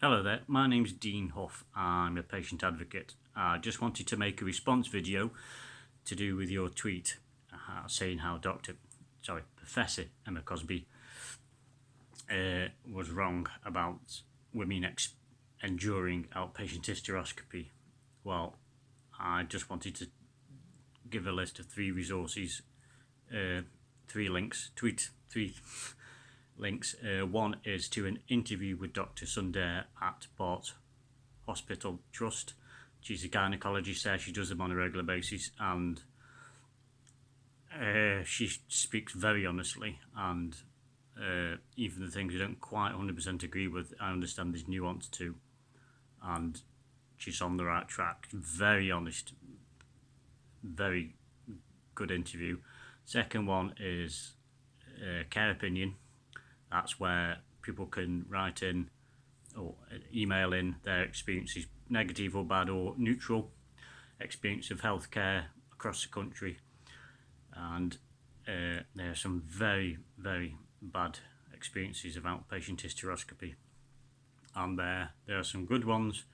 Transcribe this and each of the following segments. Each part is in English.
Hello there, my name's Dean Huff. I'm a patient advocate. I just wanted to make a response video to do with your tweet saying how Professor Emma Crosby was wrong about women enduring outpatient hysteroscopy. Well, I just wanted to give a list of three resources, three links. One is to an interview with Dr. Sundar at Bart Hospital Trust. She's a gynaecologist there. She does them on a regular basis, and she speaks very honestly, and even the things I don't quite 100% agree with, I understand there's nuance to, and she's on the right track. Very honest, very good interview. Second one is Care Opinion. That's where people can write in or email in their experiences, negative or bad or neutral experience of healthcare across the country. And there are some very, very bad experiences of outpatient hysteroscopy. And there are some good ones,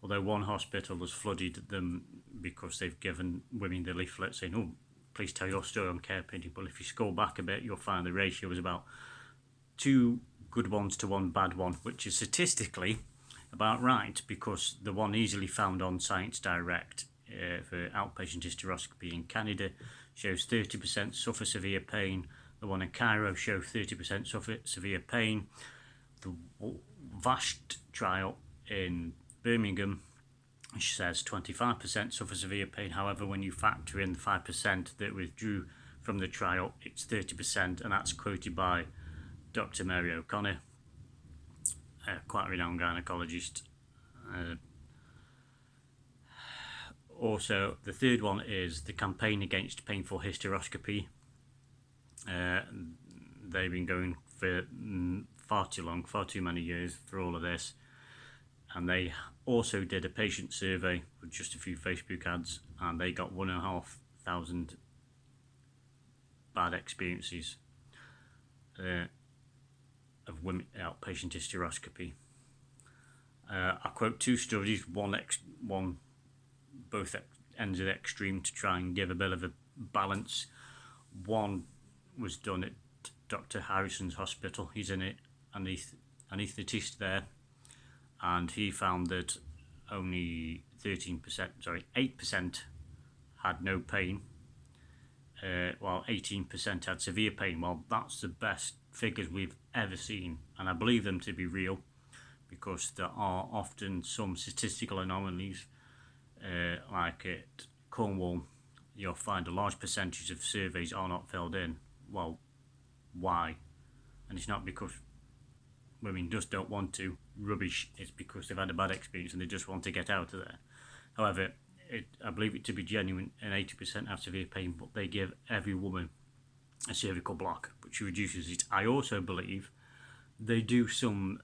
although one hospital has flooded them because they've given women the leaflet saying, "Oh, please tell your story on Care Opinion." But if you scroll back a bit, you'll find the ratio is about 2 good ones to 1 bad one, which is statistically about right, because the one easily found on Science Direct for outpatient hysteroscopy in Canada shows 30% suffer severe pain. The one in Cairo shows 30% suffer severe pain. The VAST trial in Birmingham says 25% suffer severe pain. However, when you factor in the 5% that withdrew from the trial, it's 30%, and that's quoted by Dr. Mary O'Connor, a quite renowned gynaecologist. Also, the third one is the campaign against painful hysteroscopy. They've been going for far too long, far too many years for all of this. And they also did a patient survey with just a few Facebook ads, and they got 1,500 bad experiences of women outpatient hysteroscopy. I quote 2 studies, one both ends of the extreme to try and give a bit of a balance. One was done at Dr. Harrison's hospital. He's an anaesthetist there, and he found that only 8% had no pain, while 18% had severe pain. Well, that's the best figures we've ever seen, and I believe them to be real, because there are often some statistical anomalies, like at Cornwall, you'll find a large percentage of surveys are not filled in. Well, why? And it's not because women just don't want to. Rubbish. It's because they've had a bad experience and they just want to get out of there. However, I believe it to be genuine, and 80% have severe pain, but they give every woman a cervical block, which reduces it. I also believe they do some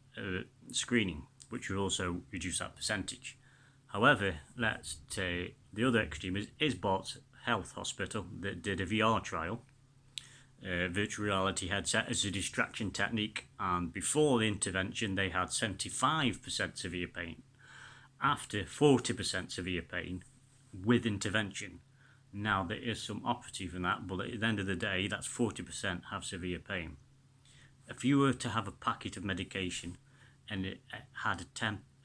screening, which will also reduce that percentage. However, let's say the other extreme is Bart's Health Hospital that did a VR trial, virtual reality headset as a distraction technique, and before the intervention they had 75% severe pain, after 40% severe pain with intervention. Now, there is some operative in that, but at the end of the day, that's 40% have severe pain. If you were to have a packet of medication and it had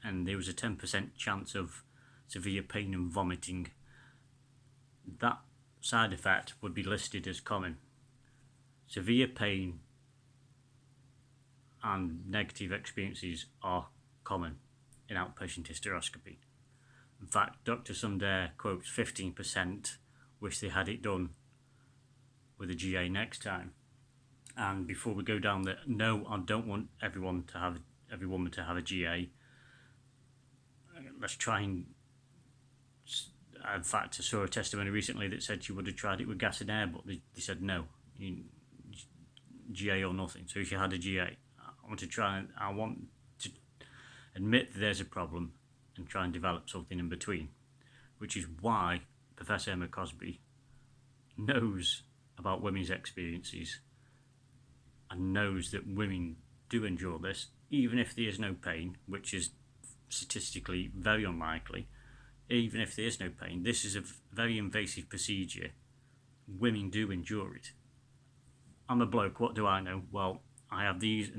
and there was a 10% chance of severe pain and vomiting, that side effect would be listed as common. Severe pain and negative experiences are common in outpatient hysteroscopy. In fact, Dr. Sundar quotes 15% wish they had it done with a GA next time. And before we go down the no, I don't want every woman to have a GA. Let's try and. In fact, I saw a testimony recently that said she would have tried it with gas and air, but they said no, GA or nothing. So if you had a GA, I want to admit that there's a problem and try and develop something in between, which is why Professor Emma Crosby knows about women's experiences and knows that women do endure this, even if there is no pain, which is statistically very unlikely, even if there is no pain. This is a very invasive procedure. Women do endure it. I'm a bloke, what do I know? Well, I have these,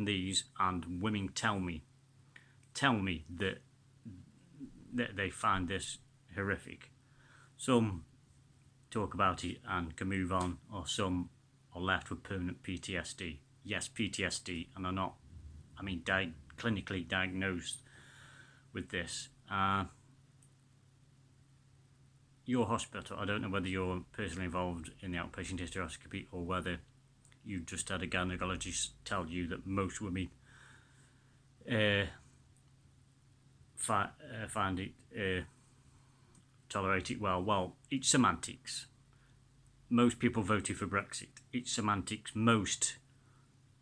and women tell me that they find this horrific. Some talk about it and can move on, or some are left with permanent PTSD. Yes, PTSD, and are not, clinically diagnosed with this. Your hospital, I don't know whether you're personally involved in the outpatient hysteroscopy or whether you just had a gynaecologist tell you that most women find it, tolerate it well. Well, it's semantics. Most people voted for Brexit. It's semantics. Most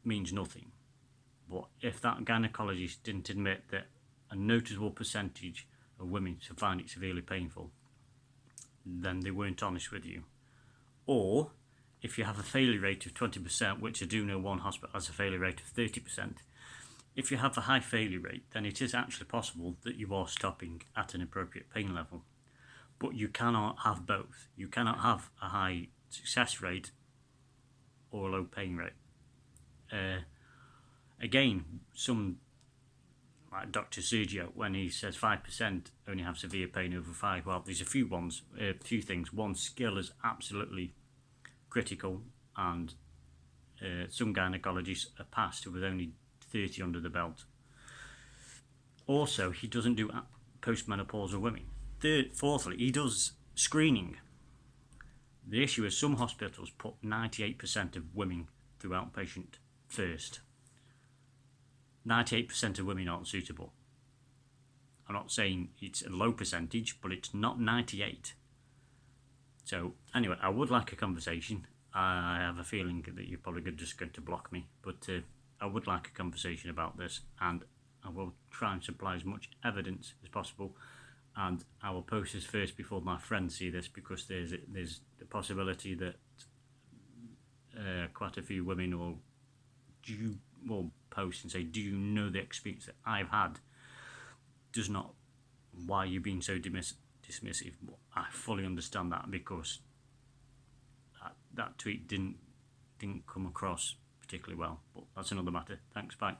means nothing. But if that gynaecologist didn't admit that a noticeable percentage of women find it severely painful, then they weren't honest with you. Or if you have a failure rate of 20%, which I do know one hospital has a failure rate of 30%, if you have a high failure rate, then it is actually possible that you are stopping at an appropriate pain level. But you cannot have both. You cannot have a high success rate or a low pain rate. Again, some, like Dr. Sergio, when he says 5% only have severe pain over 5, well, there's a few things. One, skill is absolutely critical, and some gynecologists are passed with only 30 under the belt. Also, he doesn't do postmenopausal women. Fourthly, he does screening. The issue is some hospitals put 98% of women through outpatient first. 98% of women aren't suitable. I'm not saying it's a low percentage, but it's not 98. So anyway, I would like a conversation. I have a feeling that you're probably just going to block me, but I would like a conversation about this, and I will try and supply as much evidence as possible, and I will post this first before my friends see this, because there's the possibility that quite a few women will post and say, do you know the experience that I've had? Does not, why are you being so dismissive? I fully understand that, because that tweet didn't come across particularly well, but that's another matter. Thanks, bye.